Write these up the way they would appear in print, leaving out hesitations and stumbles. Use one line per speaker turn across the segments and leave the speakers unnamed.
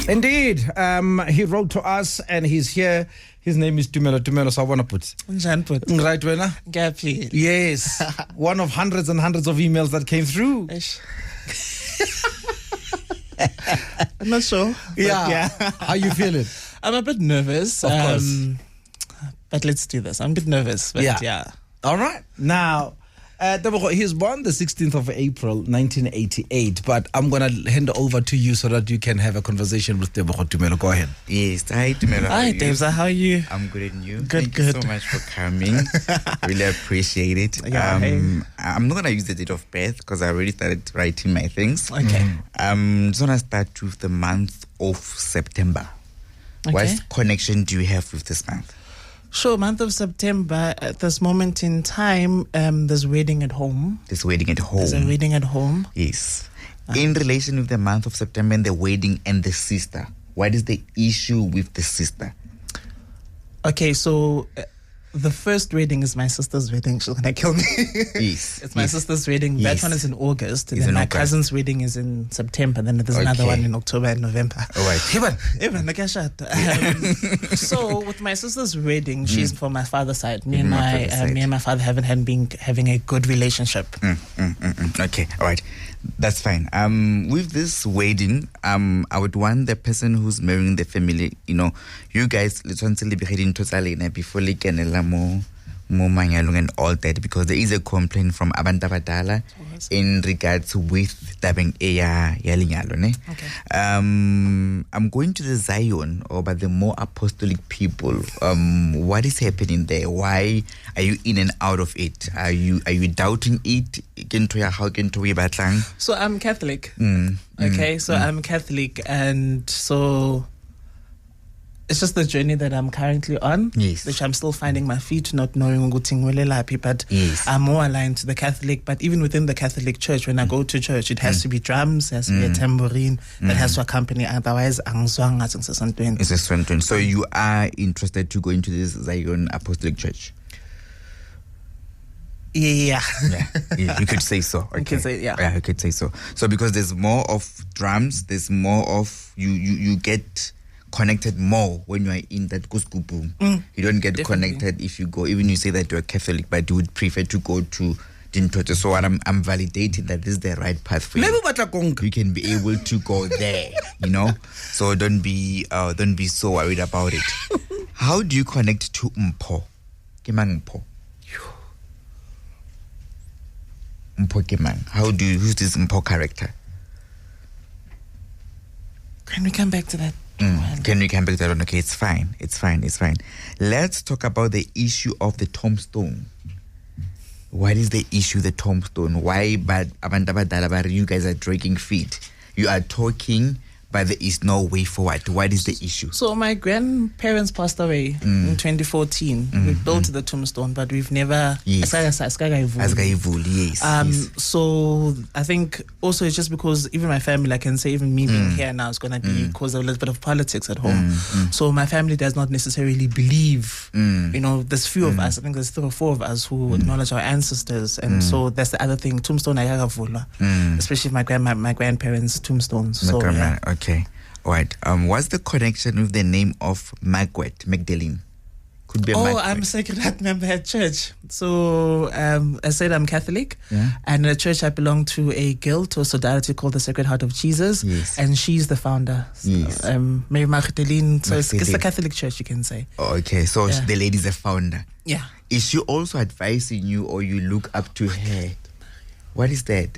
Indeed. He wrote to us and he's here. His name is Tumelo. Tumelo, so I want to put. Right, Wena? Yes. One of hundreds and hundreds of emails that came through.
I'm not sure.
Yeah. How you feeling?
I'm a bit nervous.
Of course.
But let's do this. I'm a bit nervous. But yeah.
All right. Now, Tebogo, he was born the 16th of April, 1988. But I'm going to hand over to you so that you can have a conversation with Tebogo. Tumelo, go ahead.
Yes. Hi, Tumelo.
Hi, Devza. How are you?
I'm good, and you?
Good.
Thank you so much for coming. Really appreciate it.
Yeah,
I'm not going to use the date of birth because I already started writing my things.
Okay.
Just want to start with the month of September.
Okay.
What connection do you have with this month?
Sure, month of September, at this moment in time, there's wedding at home.
This wedding at home.
There's a wedding at home.
Yes. In relation with the month of September and the wedding and the sister, what is the issue with the sister?
Okay, so the first wedding is my sister's wedding. She's going to kill me.
Yes.
It's my sister's wedding.
Yes.
That one is in August. And
It's
then
in
my
August.
cousin's wedding is in September. Then there's another
Okay.
one in October and November.
All right.
So with my sister's wedding, she's from my father's side. Me and
my
my
father's side.
me and my father haven't been having a good relationship.
Okay, all right. That's fine. With this wedding, I would want the person who's marrying the family, you guys, let's before they can mo manyalong and all that, because there is a complaint from abantu abadala in regards with tabeng ya linyalo, ne?
Okay.
I'm going to the Zion, but the more apostolic people. What is happening there? Why are you in and out of it? Are you doubting it?
So I'm Catholic. Okay, so I'm Catholic, and so it's just the journey that I'm currently on,
Yes.
which I'm still finding my feet, not knowing but
Yes.
I'm more aligned to the Catholic. But even within the Catholic Church, when I go to church, it has to be drums, it has to be a tambourine that has to accompany. Otherwise,
It's a strength. So you are interested to go into this Zion Apostolic Church?
Yeah.
Yeah, you could say so. Okay.
You could say, yeah.
Yeah, you could say so. So because there's more of drums, there's more of you get connected more when you are in that kuskupu. You don't get
Definitely.
connected if you go, even you say that you're Catholic, but you would prefer to go to Dintote. So what I'm validating that this is the right path for you. You can be able to go there, So don't be so worried about it. How do you connect to Mpo? Kemang Mpo? Mpo Kemang. Who's this Mpo character?
Can we come back to that?
Can we come back to that one? Okay, it's fine. Let's talk about the issue of the tombstone. What is the issue, the tombstone? Why, but you guys are dragging feet? You are talking, but there is no way forward. What is the issue?
So my grandparents passed away in 2014. We built the tombstone, but we've never.
Yes. Yes.
So I think also it's just because even my family, I can say even me being here now is going to be because of a little bit of politics at home. So my family does not necessarily believe, there's few of us, I think there's 3 or 4 of us who acknowledge our ancestors. And so that's the other thing, tombstone ayakavulwa, especially my grandparents' tombstones. So yeah.
Okay. All right. What's the connection with the name of Magdalene? Could be a Magdalene.
I'm a Sacred Heart member at church. So I said I'm Catholic.
Yeah.
And at church I belong to a guild or solidarity called the Sacred Heart of Jesus.
Yes.
And she's the founder.
Yes.
Mary Magdalene. So it's the
Magdalene.
Catholic church, you can say.
Okay. So
Yeah.
the lady's a founder.
Yeah.
Is she also advising you, or you look up to her? What is that?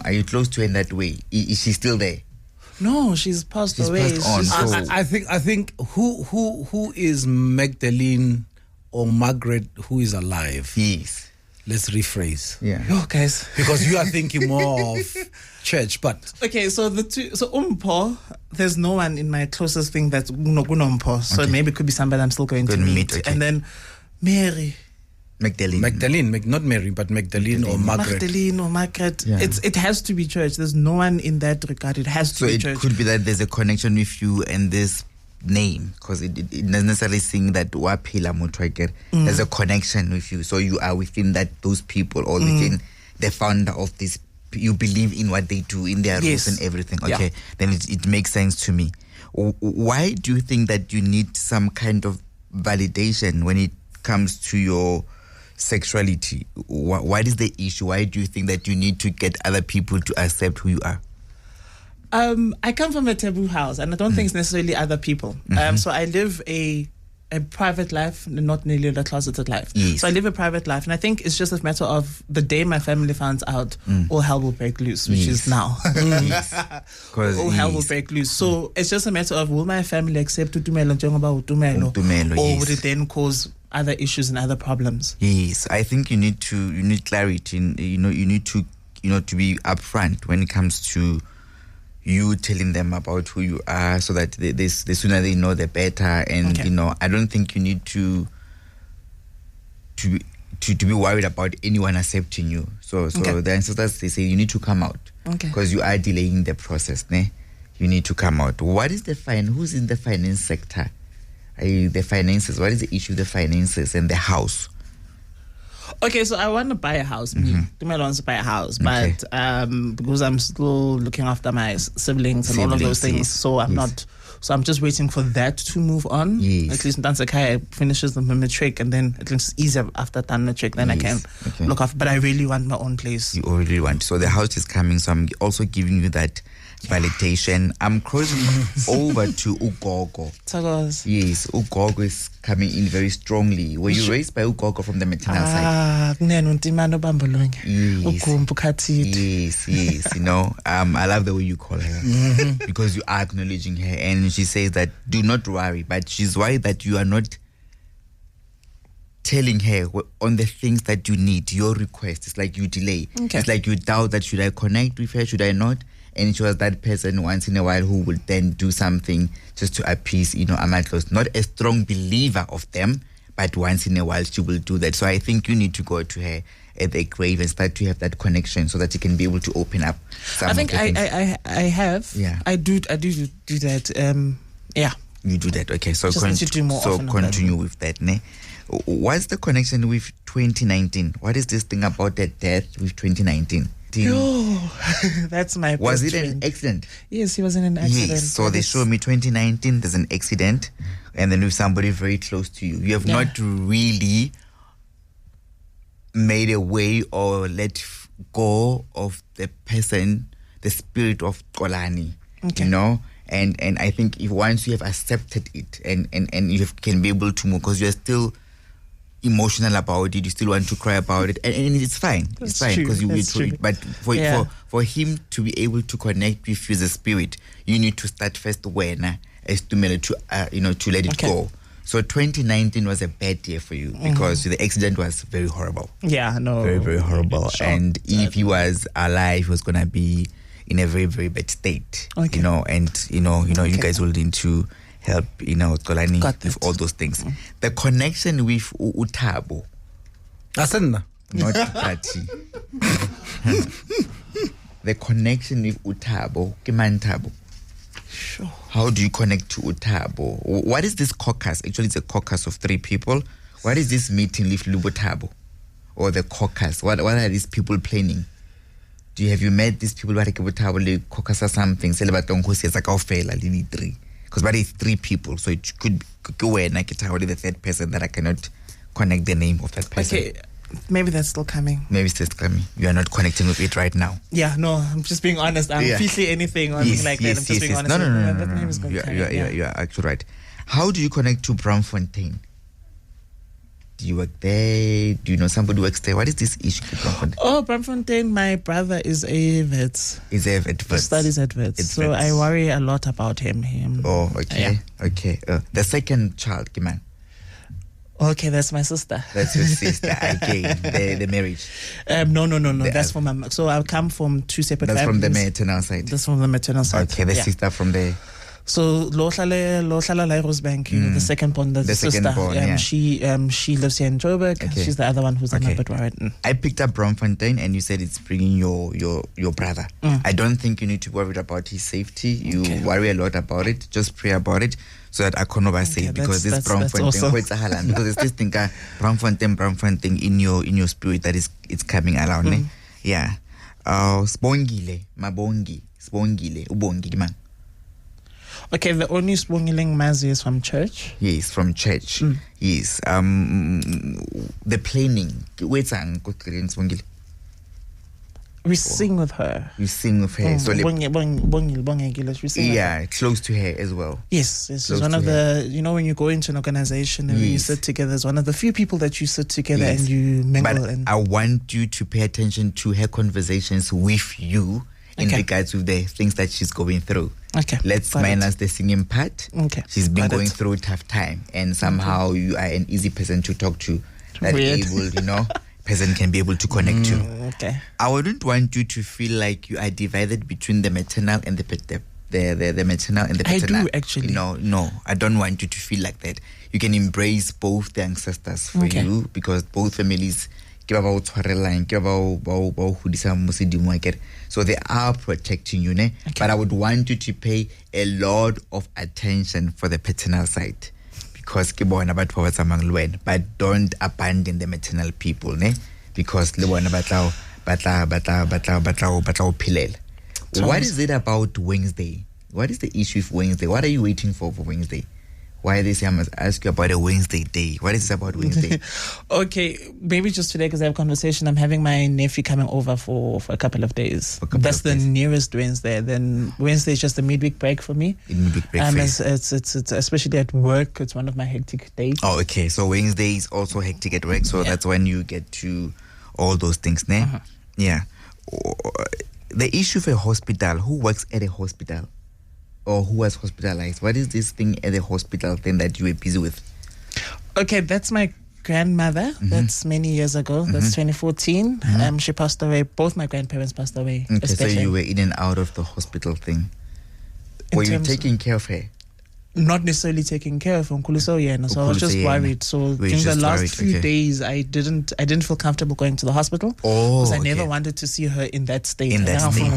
Are you close to her in that way? Is she still there?
No, she's passed
She's
away.
passed on.
She's-
So-
I think who is Magdalene or Margaret who is alive?
Yes.
Let's rephrase.
Yeah.
Yo, guys.
Because you are thinking more of church, but
Okay, so Umpo, there's no one in my closest thing that's Umpo. So maybe it could be somebody I'm still going to meet.
Okay.
And then Mary.
Magdalene,
not Mary, but Magdalene or Margaret.
Magdalene or Margaret.
Yeah.
It has to be church. There's no one in that regard. It has to
So
be
it
church.
could be that there's a connection with you and this name, because it doesn't necessarily sing that Wapila Mutwaker. There's a connection with you. So you are within those people, or within the founder of this. You believe in what they do, in their rules
Yes.
and everything.
Yeah.
Okay, then it makes sense to me. Why do you think that you need some kind of validation when it comes to your sexuality? What is the issue? Why do you think that you need to get other people to accept who you are?
I come from a taboo house, and I don't think it's necessarily other people. So I live a private life, not nearly a closeted life.
Yes.
So I live a private life, and I think it's just a matter of the day my family finds out, all hell will break loose, which is now. All hell will break loose. So it's just a matter of, will my family accept Utumelo, or would it then cause other issues and other problems?
Yes, I think you need clarity. You need to be upfront when it comes to you telling them about who you are, so that the sooner they know, the better. And I don't think you need to be worried about anyone accepting you. So the ancestors, they say you need to come out, because you are delaying the process. You need to come out. What is who's in the finance sector? The finances. What is the issue? The finances and the house.
Okay, so I want to buy a house. Tumelo wants to buy a house, but because I'm still looking after my siblings and all of those things, so I'm not. So I'm just waiting for that to move on.
Yes.
At least Dansakai finishes the matric, and then at least it's easier after done matric. Then I can look after. But I really want my own place.
You already want. So the house is coming. So I'm also giving you that validation. I'm crossing over to Ugogo. Yes, Ugogo is coming in very strongly. Were you raised by Ugogo from the maternal side? Yes. I love the way you call her, because you are acknowledging her, and she says that do not worry, but she's worried that you are not telling her on the things that you need, your request. It's like you delay. It's like you doubt that should I connect with her, should I not? And she was that person once in a while who would then do something just to appease, Amatlos. Not a strong believer of them, but once in a while she will do that. So I think you need to go to her at the grave and start to have that connection, so that you can be able to open up.
I think I have.
Yeah.
I do that. Yeah.
You do that. Okay. So
just need to do more often
continue with that. Ne? What's the connection with 2019? What is this thing about the death with 2019?
That's my best
Was it
friend.
an accident?
Yes, he was in an accident.
Yes, so they show me 2019, there's an accident, and then with somebody very close to you. You have not really made a way or let go of the person, the spirit of Kolani, and I think if once you have accepted it and you can be able to move, because you're still emotional about it, you still want to cry about it, and it's fine. It's fine, because you went through it. But for him to be able to connect with you as a spirit, you need to start first when as to let it go. So 2019 was a bad year for you, because the accident was very horrible.
Yeah, no,
very, very horrible. And if he was alive, he was gonna be in a very, very bad state. You guys will need to help, Kolani with all those things. The connection with Utabo.
Asenna.
Not Tati. The connection with Utabo. Kimantabo.
Sure.
How do you connect to Utabo? What is this caucus? Actually, it's a caucus of 3 people. What is this meeting with Lubotabo? Or the caucus? What are these people planning? Have you met these people? The caucus or something? Because but it's 3 people, so it could go and I can the third person that I cannot connect the name of that person.
Okay, maybe that's still coming.
Maybe it's still coming. You are not connecting with it right now.
Yeah, no, I'm just being honest. I'm feeling anything or anything like that. I'm just being honest.
No. You are actually right. How do you connect to Braamfontein? Do you work there? Do you know somebody who works there? What is this issue with Braamfontein?
Oh, Braamfontein, my brother is a vet.
Is a vet?
He studies at vets. So vets. I worry a lot about him.
Oh, okay.
Yeah.
Okay. The second child, Kiman.
Okay, that's my sister.
That's your sister. Okay, the marriage.
No. That's from my. So I come from 2 separate families.
That's from the maternal side.
That's from the maternal side.
Okay, the sister from the.
So Lohlala Rosebank, the second born, the sister.
Born,
she lives here in Joburg. Okay. She's the other one who's in my right.
I picked up Braamfontein, and you said it's bringing your brother. I don't think you need to worry about his safety. You worry a lot about it. Just pray about it, so that I can never say, because this Braamfontein, because it's this thing, Braamfontein in your spirit that it's coming around. Yeah. Spongile, ubongile man.
Okay, the only Spongiling Mazi is from church.
Yes, from church. Yes. The planning.
We sing with her.
You sing with her. So
we sing
yeah, close to her as well.
Yes, it's one of the, when you go into an organization and you sit together, it's one of the few people that you sit together and you mingle.
But I want you to pay attention to her conversations with you in regards to the things that she's going through.
Okay.
Let's minus the singing part.
Okay.
She's been going through a tough time, and somehow you are an easy person to talk to. That able, person can be able to connect to.
Okay.
I wouldn't want you to feel like you are divided between the maternal and the maternal and the paternal.
I do actually.
No, I don't want you to feel like that. You can embrace both the ancestors for you, because both families, so they are protecting you, ne? But I would want you to pay a lot of attention for the paternal side, because but don't abandon the maternal people, ne? Because what is it about Wednesday? What is the issue with Wednesday? What are you waiting for Wednesday? Why they say I must ask you about a Wednesday day? What is it about Wednesday?
Okay, maybe just today, because I have a conversation. I'm having my nephew coming over for a couple of days. That's the nearest Wednesday. Then Wednesday is just a midweek break for me.
Midweek break.
It's especially at work. It's one of my hectic days.
Oh, okay. So Wednesday is also hectic at work. So that's when you get to all those things, ne? Yeah. The issue for a hospital. Who works at a hospital? Or who was hospitalized? What is this thing at the hospital thing that you were busy with?
Okay, that's my grandmother. That's many years ago. That's 2014. She passed away. Both my grandparents passed away.
Okay, so you were in and out of the hospital thing. Were you taking care of her?
Not necessarily taking care of Nkulu, so I was just worried. So during the last few days, I didn't feel comfortable going to the hospital, because I never wanted to see her in that state.
In that state,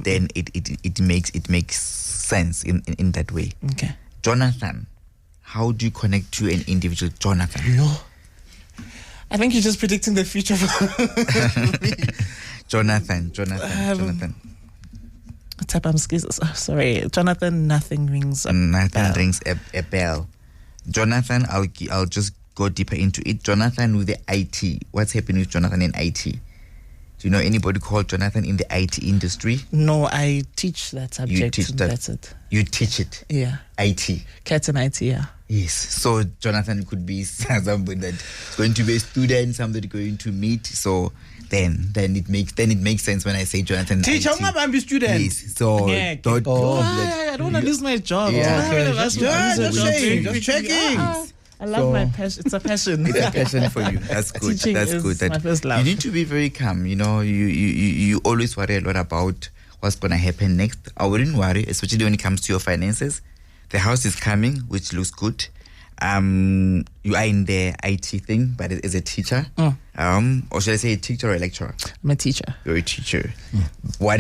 then it makes sense in that way.
Okay.
Jonathan, how do you connect to an individual, Jonathan?
I think you're just predicting the future for me.
Jonathan.
Sorry, Jonathan. Nothing rings a
bell. Jonathan, I'll just go deeper into it. Jonathan with the IT. What's happening with Jonathan in IT? Do you know anybody called Jonathan in the IT industry?
No, I teach that subject.
You teach that.
That's it.
You teach it.
Yeah.
IT.
Cats and IT. Yeah.
Yes. So Jonathan could be somebody that's going to be a student, somebody going to meet. So then it makes sense when I say Jonathan.
Teacher, I'm a student.
Yes. So
I don't want to lose my job.
Yeah.
Just checking.
I love my passion. It's a passion.
It's a passion for you. That's good.
Teaching
That's
is
good.
my first love.
You need to be very calm. You always worry a lot about what's gonna happen next. I wouldn't worry, especially when it comes to your finances. The house is coming, which looks good. You are in the IT thing, but as a teacher, or should I say a teacher or a lecturer?
I'm a teacher.
You're a teacher. Why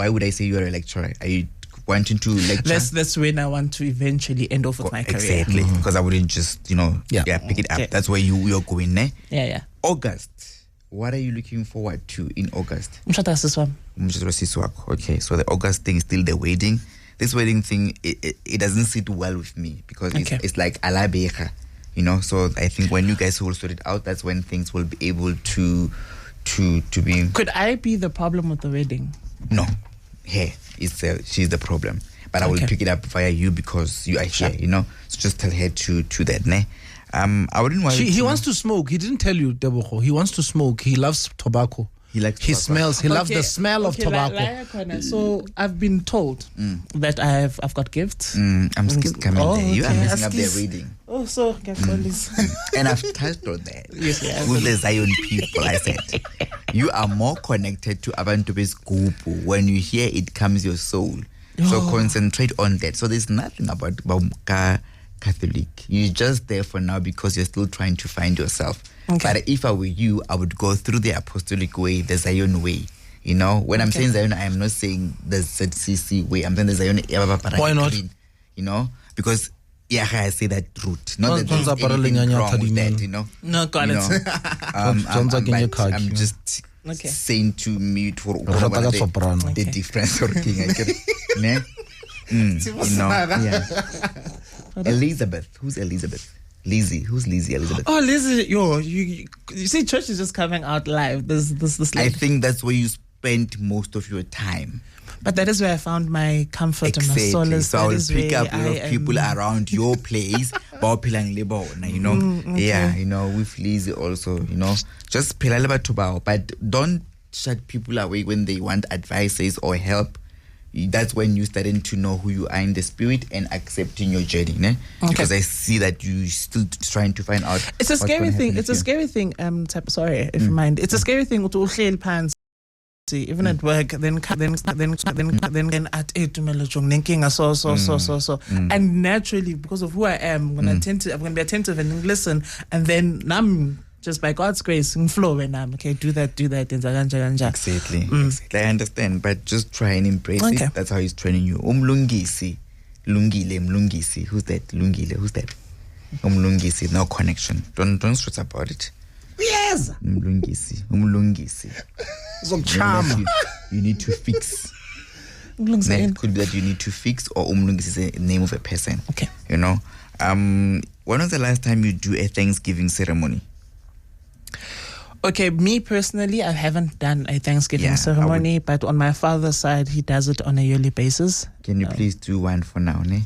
would I say you're a lecturer? Are you wanting to lecture?
That's when I want to eventually end off with my career.
Exactly, because I wouldn't just pick it up. That's where you're going, ne?
Yeah.
August. What are you looking forward to in August?
Okay,
so the August thing is still the wedding. This wedding thing, it doesn't sit well with me, because it's like alabeja, So I think when you guys will sort it out, that's when things will be able to be.
Could I be the problem with the wedding?
No, she's the problem. But I will pick it up via you, because you are here, So just tell her to that, ne? I wouldn't worry.
He wants to smoke. He didn't tell you, Tebogo. He wants to smoke. He loves tobacco. He smells. He loves the smell of tobacco.
So I've been told that I've got gifts.
I'm still coming there. You are messing up their reading.
Oh, so
and I've touched on that.
Yes.
With the Zion people, I said, you are more connected to Abantobe's Gupu. When you hear it comes your soul. So concentrate on that. So there's nothing about Bauka Catholic. You're just there for now because you're still trying to find yourself.
Okay.
But if I were you, I would go through the apostolic way, the Zion way. When I'm saying Zion, I am not saying the ZCC way. I'm saying the Zion.
Why not?
Because I say that route. Not that there's anything wrong with that,
No, got it.
I'm just saying to mute for the difference or thing. Yeah. Elizabeth. Who's Elizabeth? Lizzie. Who's Lizzie? Elizabeth.
Oh, Lizzie. You see, church is just coming out live. This.
I think that's where you spend most of your time.
But that is where I found my comfort and my solace.
So I'll pick up a lot of people around your place. Yeah, with Lizzie also, just but don't shut people away when they want advices or help. That's when you're starting to know who you are in the spirit and accepting your journey, ne? Because I see that you still trying to find out.
It's a scary thing. It's a scary thing. Sorry, if you mind. It's a scary thing to pants. Even at work, then at so. And naturally, because of who I am, I'm gonna be attentive and listen, and then I'm just by God's grace in flow when I'm okay. Do that.
Exactly. I understand, but just try and embrace it. That's how he's training you. Lungisi. Who's that? Lungile. Who's that? Lungisi. No connection. Don't stress about it.
Yes.
Umlungisi.
So charm.
You need to fix. It could be that you need to fix, or umlungisi is the name of a person.
Okay.
When was the last time you do a Thanksgiving ceremony?
Okay, me personally, I haven't done a Thanksgiving ceremony, but on my father's side, he does it on a yearly basis.
Can you please do one for now, ne?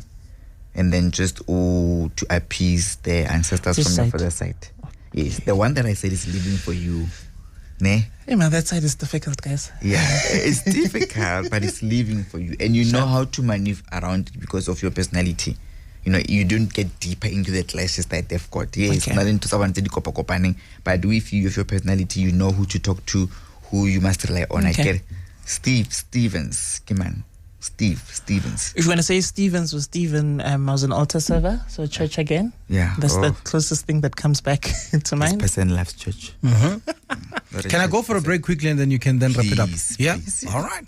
And then just to appease the ancestors from your father's side. Yes, the one that I said is living for you, ne?
Hey man, that side is difficult, guys.
Yeah, it's difficult, but it's living for you, and you know how to maneuver around it because of your personality. You don't get deeper into the clashes that they've got. Yes, not into someone but with you, with your personality, you know who to talk to, who you must rely on. I get Stevens. Come on. Stevens.
If you want to say Stevens was Stephen, I was an altar server, so church again.
Yeah.
That's the closest thing that comes back to mind.
This person loves church.
Can I go for a break quickly and then you can wrap it up? Yeah? All right.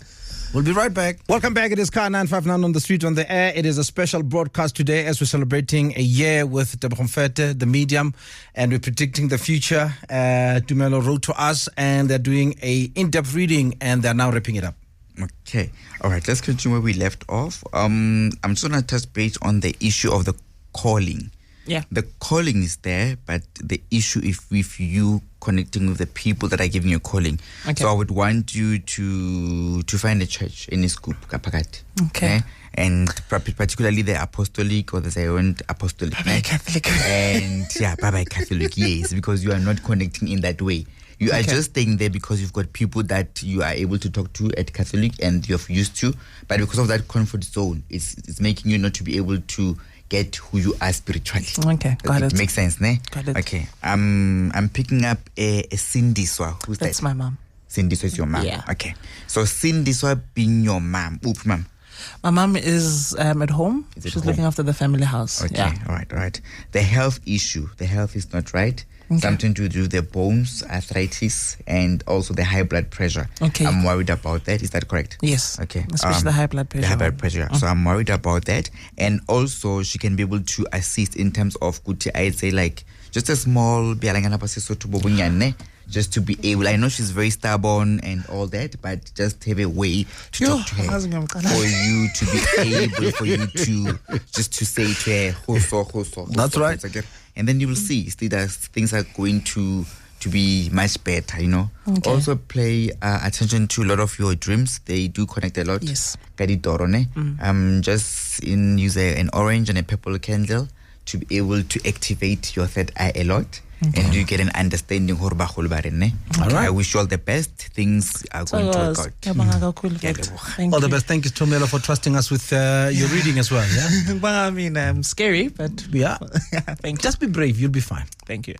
We'll be right back. Welcome back. It is Car 959 on the street, on the air. It is a special broadcast today as we're celebrating a year with Tebogo Mfete, the medium, and we're predicting the future. Tumelo wrote to us and they're doing a in-depth reading and they're now wrapping it up.
Okay. All right. Let's continue where we left off. I'm just going to touch base on the issue of the calling.
Yeah.
The calling is there, but the issue is with you connecting with the people that are giving you calling.
Okay.
So I would want you to find a church in this group, Kapakati.
Okay.
And particularly the apostolic or the Zion apostolic.
Bye-bye Catholic.
And bye-bye Catholic, yes, because you are not connecting in that way. You are just staying there because you've got people that you are able to talk to at Catholic and you're used to. But because of that comfort zone, it's making you not to be able to get who you are spiritually.
Okay, got it.
Makes sense, ne?
Got it.
Okay. I'm picking up a Cindy Swa. Who's
That's
that?
my mom.
Cindy Swa is your mom.
Yeah.
Okay. So Cindy Swa being your mom. Oop, mom.
My mom is at home. She's looking after the family house.
Okay.
Yeah.
All right. The health issue. The health is not right. Okay. Something to do with the bones, arthritis, and also the high blood pressure.
Okay.
I'm worried about that. Is that correct?
Yes.
Okay.
Especially the high blood pressure.
The high blood pressure. So I'm worried about that. And also she can be able to assist in terms of, I'd say, like just a small, just to be able, I know she's very stubborn and all that, but just have a way to talk to her for you to be able, for you to just to say to her,
That's right.
And then you will see that things are going to be much better,
Okay.
Also pay attention to a lot of your dreams. They do connect a lot.
Yes.
Just use an orange and a purple candle to be able to activate your third eye a lot. Okay. And you get an understanding. All right. I wish you all the best. Things are going to work out.
All the best. Thank you, Tumelo, for trusting us with your reading as well. Yeah.
Well, I mean, scary, but
yeah.
Thank you.
Just be brave. You'll be fine.
Thank you.